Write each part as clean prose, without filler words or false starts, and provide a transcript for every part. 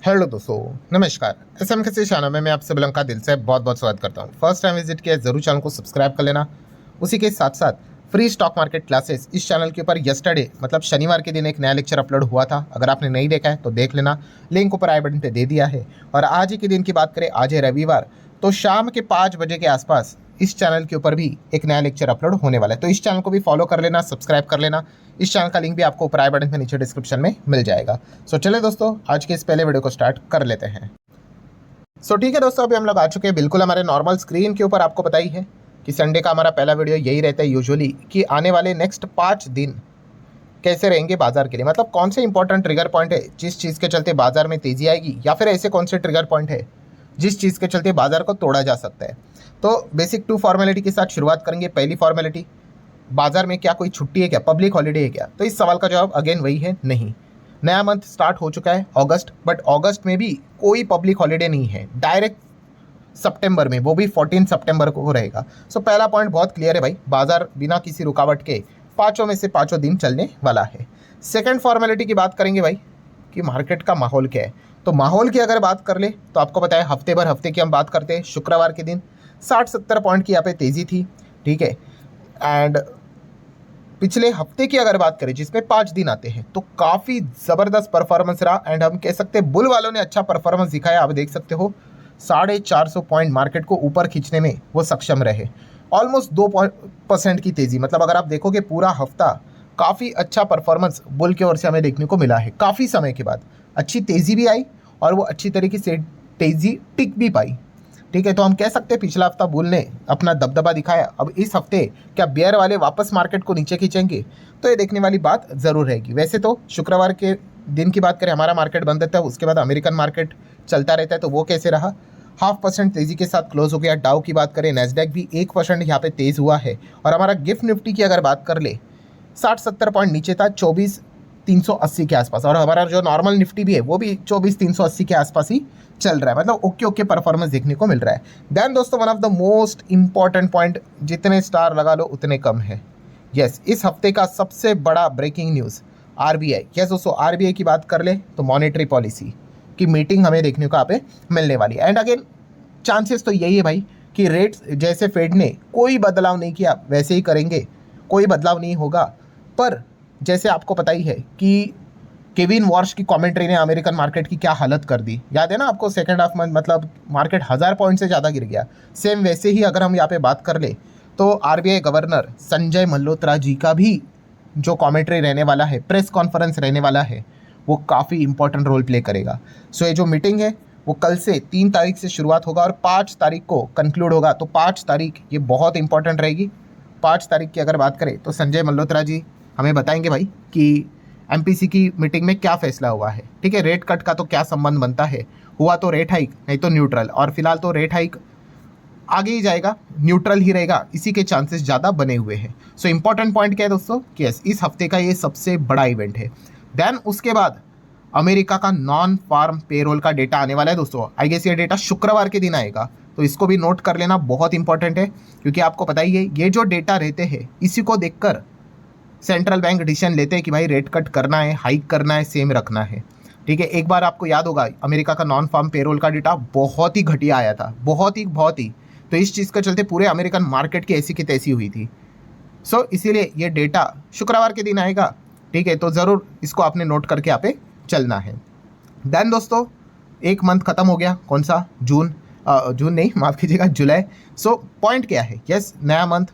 Hello दोस्तों, नमस्कार। SM के चैनल में मैं आप सब का दिल से बहुत बहुत स्वागत करता हूं। फर्स्ट टाइम विजिट किया जरूर चैनल को सब्सक्राइब कर लेना। उसी के साथ साथ फ्री स्टॉक मार्केट क्लासेस इस चैनल के ऊपर यस्टरडे मतलब शनिवार के दिन एक नया लेक्चर अपलोड हुआ था। अगर आपने नहीं देखा है तो देख लेना, लिंक ऊपर आई बटन पे दे दिया है। और आज ही के दिन की बात करें, आज है रविवार, तो शाम के 5 बजे के आसपास इस चैनल के ऊपर भी एक नया लेक्चर अपलोड होने वाला है। तो इस चैनल को भी फॉलो कर लेना, सब्सक्राइब कर लेना। इस चैनल का लिंक भी आपको ऊपर आई बटन पे नीचे डिस्क्रिप्शन में मिल जाएगा। सो चले दोस्तों, आज के इस पहले वीडियो को स्टार्ट कर लेते हैं। सो ठीक है दोस्तों, अभी हम लोग आ चुके हैं बिल्कुल हमारे नॉर्मल स्क्रीन के ऊपर। आपको पता ही है कि संडे का हमारा पहला वीडियो यही रहता है यूजुअली, कि आने वाले नेक्स्ट 5 दिन कैसे रहेंगे बाजार के लिए। मतलब कौन से इंपॉर्टेंट ट्रिगर पॉइंट है जिस चीज़ के चलते बाजार में तेजी आएगी, या फिर ऐसे कौन से ट्रिगर पॉइंट है जिस चीज़ के चलते बाजार को तोड़ा जा सकता है। तो बेसिक 2 फॉर्मेलिटी के साथ शुरुआत करेंगे। पहली फॉर्मेलिटी, बाजार में क्या कोई छुट्टी है क्या, पब्लिक हॉलीडे है क्या? तो इस सवाल का जवाब अगेन वही है, नहीं। नया मंथ स्टार्ट हो चुका है अगस्त, बट अगस्त में भी कोई पब्लिक हॉलीडे नहीं है। डायरेक्ट सितंबर में, वो भी 14 सितंबर को रहेगा। सो पहला पॉइंट बहुत क्लियर है भाई, बाजार बिना किसी रुकावट के 5 में से 5 दिन चलने वाला है। सेकेंड फॉर्मेलिटी की बात करेंगे भाई कि मार्केट का माहौल क्या है। तो माहौल की अगर बात कर ले तो आपको पता है हफ्ते की हम बात करते हैं। शुक्रवार के दिन 60-70 पॉइंट की यहाँ पे तेज़ी थी, ठीक है। एंड पिछले हफ्ते की अगर बात करें जिसमें 5 दिन आते हैं, तो काफ़ी ज़बरदस्त परफॉर्मेंस रहा। एंड हम कह सकते हैं बुल वालों ने अच्छा परफॉर्मेंस दिखाया। आप देख सकते हो 450 पॉइंट मार्केट को ऊपर खींचने में वो सक्षम रहे। ऑलमोस्ट 2% की तेज़ी, मतलब अगर आप देखोगे पूरा हफ्ता काफ़ी अच्छा परफॉर्मेंस बुल की ओर से हमें देखने को मिला है। काफ़ी समय के बाद अच्छी तेज़ी भी आई और वो अच्छी तरीके से तेज़ी टिक भी पाई, ठीक है। तो हम कह सकते हैं पिछला हफ्ता बुल ने अपना दबदबा दिखाया। अब इस हफ्ते क्या बियर वाले वापस मार्केट को नीचे खींचेंगे, तो ये देखने वाली बात ज़रूर रहेगी। वैसे तो शुक्रवार के दिन की बात करें, हमारा मार्केट बंद रहता है, उसके बाद अमेरिकन मार्केट चलता रहता है। तो वो कैसे रहा, 0.5% तेज़ी के साथ क्लोज हो गया। डाउ की बात करें, नैस्डैक भी 1% यहाँ पे तेज़ हुआ है। और हमारा गिफ्ट निफ्टी की अगर बात कर ले, 60-70 पॉइंट नीचे था, 24,380 के आसपास। और हमारा जो नॉर्मल निफ्टी भी है वो भी 24,380 के आसपास ही चल रहा है। मतलब ओके परफॉर्मेंस देखने को मिल रहा है। देन दोस्तों, one of the most important point, जितने स्टार लगा लो उतने कम है। यस, इस हफ्ते का सबसे बड़ा ब्रेकिंग न्यूज़ आरबीआई। यस दोस्तों, आरबीआई की बात कर ले तो मॉनेटरी पॉलिसी की मीटिंग हमें देखने को यहाँ पे मिलने वाली है। एंड अगेन चांसेस तो यही है भाई कि रेट्स जैसे फेड ने कोई बदलाव नहीं किया वैसे ही करेंगे, कोई बदलाव नहीं होगा। पर जैसे आपको पता ही है कि केविन वॉर्श की कमेंट्री ने अमेरिकन मार्केट की क्या हालत कर दी। याद है ना आपको, सेकेंड हाफ में मतलब मार्केट 1000 पॉइंट से ज़्यादा गिर गया। सेम वैसे ही अगर हम यहाँ पे बात कर ले तो आरबीआई गवर्नर संजय मल्होत्रा जी का भी जो कमेंट्री रहने वाला है, प्रेस कॉन्फ्रेंस रहने वाला है, वो काफ़ी इंपॉर्टेंट रोल प्ले करेगा। सो ये जो मीटिंग है वो कल से 3 तारीख से शुरुआत होगा और 5 तारीख को कंक्लूड होगा। तो 5 तारीख ये बहुत इंपॉर्टेंट रहेगी। 5 तारीख की अगर बात करें तो संजय मल्होत्रा जी हमें बताएंगे भाई कि एमपीसी की मीटिंग में क्या फैसला हुआ है, ठीक है। रेट कट का तो क्या संबंध बनता है, हुआ तो रेट हाइक, नहीं तो न्यूट्रल। और फिलहाल तो रेट हाइक आगे ही जाएगा, न्यूट्रल ही रहेगा, इसी के चांसेस ज़्यादा बने हुए हैं। सो इंपॉर्टेंट पॉइंट क्या है दोस्तों कि यस, इस हफ्ते का ये सबसे बड़ा इवेंट है। देन उसके बाद अमेरिका का नॉन फार्म पेरोल का डेटा आने वाला है दोस्तों। आई गेस ये डेटा शुक्रवार के दिन आएगा, तो इसको भी नोट कर लेना, बहुत इंपॉर्टेंट है। क्योंकि आपको पता ही है ये जो डेटा रहते हैं इसी को देखकर सेंट्रल बैंक डिसीजन लेते हैं कि भाई रेट कट करना है, हाइक करना है, सेम रखना है, ठीक है। एक बार आपको याद होगा अमेरिका का नॉन फार्म पेरोल का डेटा बहुत ही घटिया आया था, बहुत ही। तो इस चीज़ के चलते पूरे अमेरिकन मार्केट की ऐसी की तैसी हुई थी। सो इसीलिए ये डेटा शुक्रवार के दिन आएगा, ठीक है। तो ज़रूर इसको आपने नोट करके यहाँ पे चलना है। देन दोस्तों, एक मंथ खत्म हो गया, कौन सा, जून नहीं, माफ़ कीजिएगा, जुलाई। सो पॉइंट क्या है, यस, नया मंथ,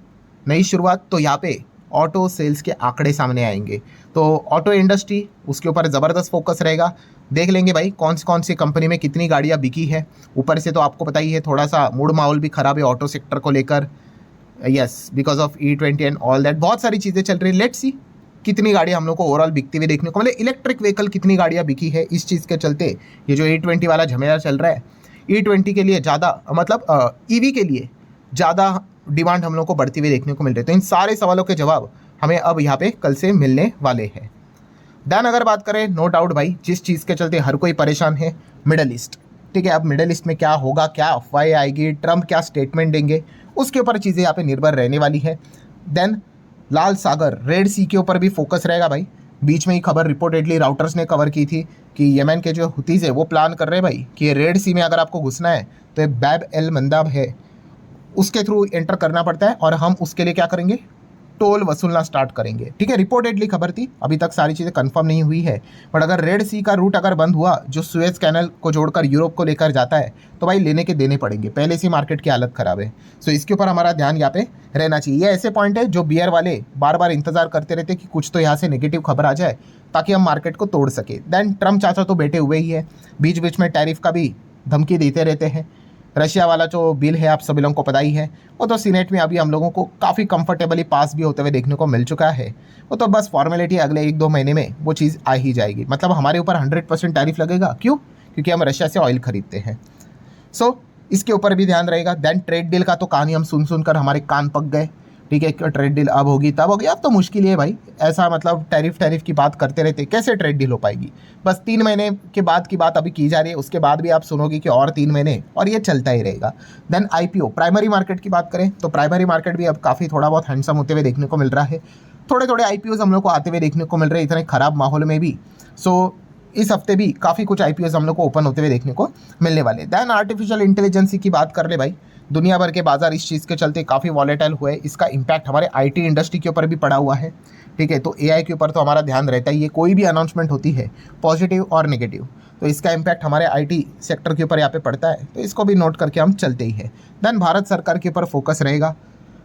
नई शुरुआत। तो यहाँ पे ऑटो सेल्स के आंकड़े सामने आएंगे। तो ऑटो इंडस्ट्री, उसके ऊपर ज़बरदस्त फोकस रहेगा। देख लेंगे भाई कौन सी कंपनी में कितनी गाड़ियाँ बिकी है। ऊपर से तो आपको पता ही है थोड़ा सा मूड माहौल भी ख़राब है ऑटो सेक्टर को लेकर। Yes, because of E20 and all that बहुत सारी चीज़ें चल रही है। लेट्स सी कितनी गाड़ियाँ हम लोग को ओवरऑल बिकती हुई देखने को मिले। इलेक्ट्रिक व्हीकल कितनी गाड़ियाँ बिकी है, इस चीज़ के चलते ये जो E20 वाला झमेला चल रहा है, E20 के लिए ज़्यादा मतलब ईवी के लिए ज़्यादा डिमांड हम लोग को बढ़ती हुई देखने को मिल रही है। तो इन सारे सवालों के जवाब हमें अब यहाँ पे कल से मिलने वाले हैं। देन अगर बात करें, नो डाउट भाई जिस चीज़ के चलते हर कोई परेशान है, मिडल ईस्ट, ठीक है। अब मिडल ईस्ट में क्या होगा, क्या अफवाहें आएगी, ट्रम्प क्या स्टेटमेंट देंगे, उसके ऊपर चीज़ें यहाँ पे निर्भर रहने वाली है। देन लाल सागर, रेड सी के ऊपर भी फोकस रहेगा भाई। बीच में ही खबर रिपोर्टेडली राउटर्स ने कवर की थी कि यमन के जो हुतीज़ है वो प्लान कर रहे हैं भाई कि रेड सी में अगर आपको घुसना है तो ये बैब एल मंदाब है, उसके थ्रू एंटर करना पड़ता है और हम उसके लिए क्या करेंगे, टोल वसूलना स्टार्ट करेंगे। ठीक है, रिपोर्टेडली खबर थी, अभी तक सारी चीज़ें कंफर्म नहीं हुई है, बट अगर रेड सी का रूट अगर बंद हुआ जो सुएज कैनल को जोड़कर यूरोप को लेकर जाता है तो भाई लेने के देने पड़ेंगे, पहले से मार्केट की हालत ख़राब है। सो इसके ऊपर हमारा ध्यान यहाँ पे रहना चाहिए। ये ऐसे पॉइंट है जो बियर वाले बार बार इंतजार करते रहते कि कुछ तो यहाँ से नेगेटिव खबर आ जाए ताकि हम मार्केट को तोड़ सके। देन ट्रम्प चाचा तो बैठे हुए ही है, बीच बीच में टैरिफ का भी धमकी देते रहते हैं। रशिया वाला जो बिल है आप सभी लोगों को पता ही है, वो तो सीनेट में अभी हम लोगों को काफ़ी कंफर्टेबली पास भी होते हुए देखने को मिल चुका है। वो तो बस फॉर्मेलिटी, अगले 1-2 महीने में वो चीज़ आ ही जाएगी। मतलब हमारे ऊपर 100% टैरिफ लगेगा, क्यों? क्योंकि हम रशिया से ऑयल खरीदते हैं। सो इसके ऊपर भी ध्यान रहेगा। देन ट्रेड डील का तो कहानी हम सुन कर हमारे कान पक गए। ठीक है, ट्रेड डील अब होगी तब होगी, अब तो मुश्किल ही है भाई। ऐसा मतलब टैरिफ की बात करते रहते, कैसे ट्रेड डील हो पाएगी? बस 3 महीने के बाद की बात अभी की जा रही है, उसके बाद भी आप सुनोगे कि और 3 महीने, और ये चलता ही रहेगा। देन आईपीओ, प्राइमरी मार्केट की बात करें तो प्राइमरी मार्केट भी अब काफ़ी थोड़ा बहुत हैंडसम होते हुए देखने को मिल रहा है। थोड़े थोड़े आईपीओज हम लोग को आते हुए देखने को मिल रहे हैं इतने ख़राब माहौल में भी। सो इस हफ्ते भी काफ़ी कुछ आईपीओज हम लोग को ओपन होते हुए देखने को मिलने वाले। देन आर्टिफिशियल इंटेलिजेंस की बात कर ले भाई, दुनिया भर के बाजार इस चीज़ के चलते काफ़ी वॉलेटाइल हुए। इसका इम्पैक्ट हमारे आईटी इंडस्ट्री के ऊपर भी पड़ा हुआ है। ठीक है, तो एआई के ऊपर तो हमारा ध्यान रहता ही है। कोई भी अनाउंसमेंट होती है पॉजिटिव और नेगेटिव, तो इसका इम्पैक्ट हमारे आईटी सेक्टर के ऊपर यहाँ पे पड़ता है, तो इसको भी नोट करके हम चलते ही हैं। देन भारत सरकार के ऊपर फोकस रहेगा।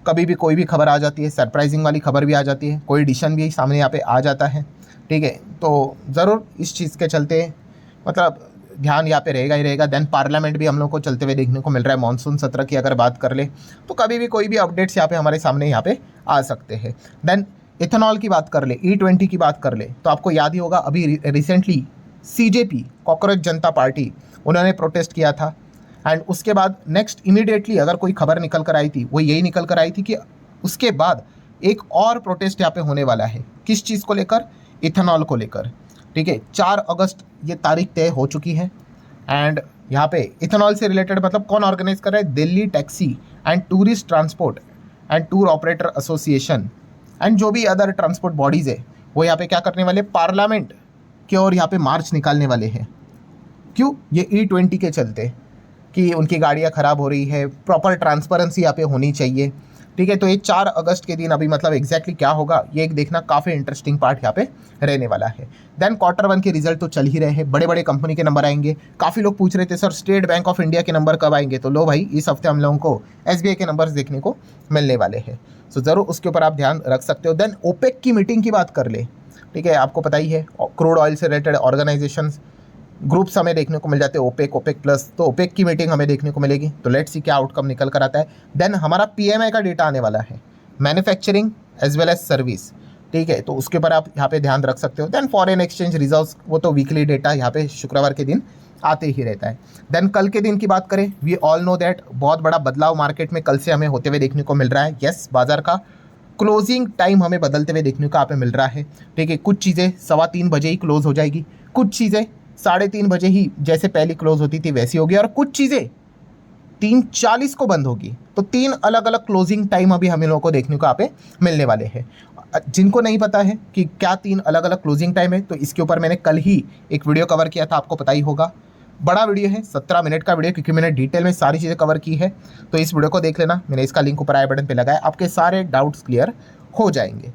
कभी भी कोई भी खबर आ जाती है, सरप्राइजिंग वाली खबर भी आ जाती है, कोई डिसीजन भी सामने यहाँ पे आ जाता है। ठीक है, तो ज़रूर इस चीज़ के चलते मतलब ध्यान यहाँ पे रहेगा ही रहेगा। देन पार्लियामेंट भी हम लोग को चलते हुए देखने को मिल रहा है। मॉनसून सत्र की अगर बात कर ले तो कभी भी कोई भी अपडेट्स यहाँ पे हमारे सामने यहाँ पे आ सकते हैं। देन इथेनॉल की बात कर ले, E20 की बात कर ले, तो आपको याद ही होगा अभी रिसेंटली CJP, कॉकरोच जनता पार्टी, उन्होंने प्रोटेस्ट किया था। एंड उसके बाद नेक्स्ट इमीडिएटली अगर कोई खबर निकल कर आई थी, वो यही निकल कर आई थी कि उसके बाद एक और प्रोटेस्ट यहाँ पे होने वाला है। किस चीज़ को लेकर? इथेनॉल को लेकर। ठीक है, 4 अगस्त ये तारीख तय हो चुकी है। एंड यहाँ पे इथेनॉल से रिलेटेड मतलब कौन ऑर्गेनाइज कर रहा है? Delhi taxi and tourist transport and tour operator association and जो भी अदर ट्रांसपोर्ट बॉडीज़ है, वो यहाँ पे क्या करने वाले? पार्लियामेंट की ओर यहाँ पे मार्च निकालने वाले हैं। क्यों? ये E20 के चलते कि उनकी गाड़ियाँ ख़राब हो रही है, प्रॉपर ट्रांसपेरेंसी यहाँ पे होनी चाहिए। ठीक है, तो ये 4 अगस्त के दिन अभी मतलब एग्जैक्टली क्या होगा ये एक देखना काफ़ी इंटरेस्टिंग पार्ट यहाँ पे रहने वाला है। देन Q1 के रिजल्ट तो चल ही रहे हैं, बड़े बड़े कंपनी के नंबर आएंगे। काफ़ी लोग पूछ रहे थे sir state bank of India के नंबर कब आएंगे, तो लो भाई इस हफ्ते हम लोगों को SBI के नंबर्स देखने को मिलने वाले हैं। सो ज़रूर उसके ऊपर आप ध्यान रख सकते हो। देन OPEC की मीटिंग की बात कर ले। ठीक है, आपको पता ही है क्रूड ऑयल से रिलेटेड ऑर्गेनाइजेशन ग्रुप्स हमें देखने को मिल जाते हैं, OPEC प्लस, तो OPEC की मीटिंग हमें देखने को मिलेगी। तो लेट्स सी क्या आउटकम निकल कर आता है। देन हमारा PMI का डेटा आने वाला है, manufacturing as well as service. ठीक है, तो उसके ऊपर आप यहाँ पे ध्यान रख सकते हो। देन फॉरेन एक्सचेंज रिजर्व्स, वो तो वीकली डेटा यहाँ पे शुक्रवार के दिन आते ही रहता है। देन कल के दिन की बात करें, वी ऑल नो दैट बहुत बड़ा बदलाव मार्केट में कल से हमें होते हुए देखने को मिल रहा है। यस, बाजार का क्लोजिंग टाइम हमें बदलते हुए देखने को यहाँ पे मिल रहा है। ठीक है, कुछ चीज़ें 3:15 बजे ही क्लोज हो जाएगी, कुछ चीज़ें 3:30 बजे ही जैसे पहले क्लोज होती थी वैसी होगी, और कुछ चीज़ें 3:40 को बंद होगी। तो 3 अलग अलग क्लोजिंग टाइम अभी हम लोगों को देखने को यहाँ पे मिलने वाले हैं। जिनको नहीं पता है कि क्या 3 अलग अलग क्लोजिंग टाइम है, तो इसके ऊपर मैंने कल ही एक वीडियो कवर किया था, आपको पता ही होगा। बड़ा वीडियो है, 17 मिनट का वीडियो, क्योंकि मैंने डिटेल में सारी चीज़ें कवर की है। तो इस वीडियो को देख लेना, मैंने इसका लिंक ऊपर आई बटन पे लगाया, आपके सारे डाउट्स क्लियर हो जाएंगे।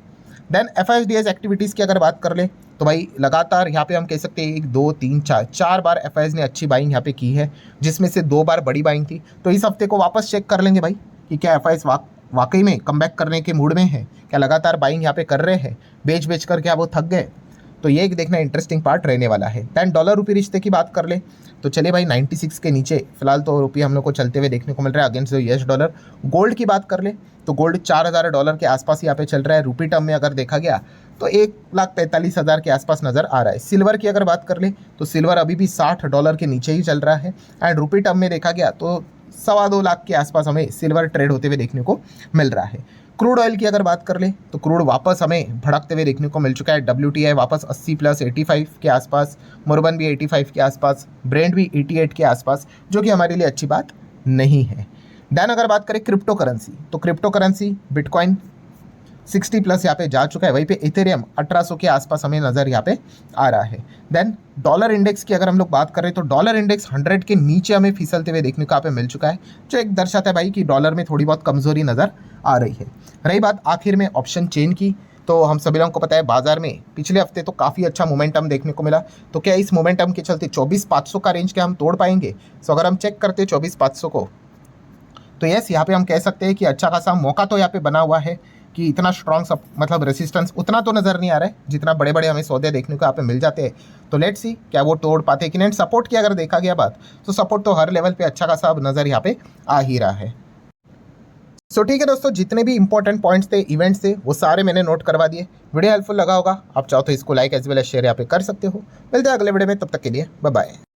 देन FISDS एक्टिविटीज़ की अगर बात कर ले तो भाई लगातार यहाँ पे हम कह सकते हैं 1 2 3 4 बार FIS ने अच्छी बाइंग यहाँ पे की है, जिसमें से 2 बार बड़ी बाइंग थी। तो इस हफ्ते को वापस चेक कर लेंगे भाई कि क्या FIS वाकई में कमबैक करने के मूड में है, क्या लगातार बाइंग यहाँ पे कर रहे हैं, बेच कर क्या वो थक गए। तो ये एक देखना इंटरेस्टिंग पार्ट रहने वाला है। दैन डॉलर रुपये रिश्ते की बात कर ले तो चले भाई 96 के नीचे फिलहाल तो रुपये हम लोग को चलते हुए देखने को मिल रहा है अगेंस्ट US डॉलर। गोल्ड की बात कर ले तो गोल्ड $4,000 के आसपास यहाँ पे चल रहा है। रुपी टर्म में अगर देखा गया तो 1,45,000 के आसपास नज़र आ रहा है। सिल्वर की अगर बात कर ले तो सिल्वर अभी भी $60 के नीचे ही चल रहा है। एंड रुपी टर्म में देखा गया तो 2.25 लाख के आसपास हमें सिल्वर ट्रेड होते हुए देखने को मिल रहा है। क्रूड ऑयल की अगर बात कर ले तो क्रूड वापस हमें भड़कते हुए देखने को मिल चुका है। WTI वापस 80 प्लस 85 के आसपास, मुर्बन भी 85 के आसपास, ब्रेंट भी 88 के आसपास, जो कि हमारे लिए अच्छी बात नहीं है। दैन अगर बात करें क्रिप्टो करेंसी तो क्रिप्टो करेंसी बिटकॉइन 60 प्लस यहाँ पे जा चुका है। वहीं पे इथेरियम 1800 के आसपास हमें नज़र यहाँ पे आ रहा है। देन डॉलर इंडेक्स की अगर हम लोग बात करें तो डॉलर इंडेक्स 100 के नीचे हमें फिसलते हुए देखने को यहाँ पे मिल चुका है, जो एक दर्शाता है भाई कि डॉलर में थोड़ी बहुत कमजोरी नज़र आ रही है। रही बात आखिर में ऑप्शन चेन की, तो हम सभी लोगों को पता है बाजार में पिछले हफ्ते तो काफ़ी अच्छा मोमेंटम देखने को मिला। तो क्या इस मोमेंटम के चलते 24,500 का रेंज क्या हम तोड़ पाएंगे? सो अगर हम चेक करते हैं 24,500 को, तो यस यहाँ पे हम कह सकते हैं कि अच्छा खासा मौका तो यहाँ पे बना हुआ है कि इतना स्ट्रॉन्ग सब मतलब रेसिस्टेंस उतना तो नज़र नहीं आ रहा है जितना बड़े बड़े हमें सौदे देखने को यहाँ पे मिल जाते हैं। तो लेट्स सी क्या वो तोड़ पाते हैं कि नहीं। सपोर्ट की अगर देखा गया बात, तो सपोर्ट तो हर लेवल पे अच्छा खासा अब नज़र यहाँ पे आ ही रहा है। सो ठीक है दोस्तों, जितने भी इंपॉर्टेंट पॉइंट्स थे, इवेंट्स थे, वो सारे मैंने नोट करवा दिए। वीडियो हेल्पफुल लगा होगा, आप चाहो तो इसको like as well as share यहाँ पे कर सकते हो। मिलते हैं अगले वीडियो में, तब तक के लिए बाय बाय।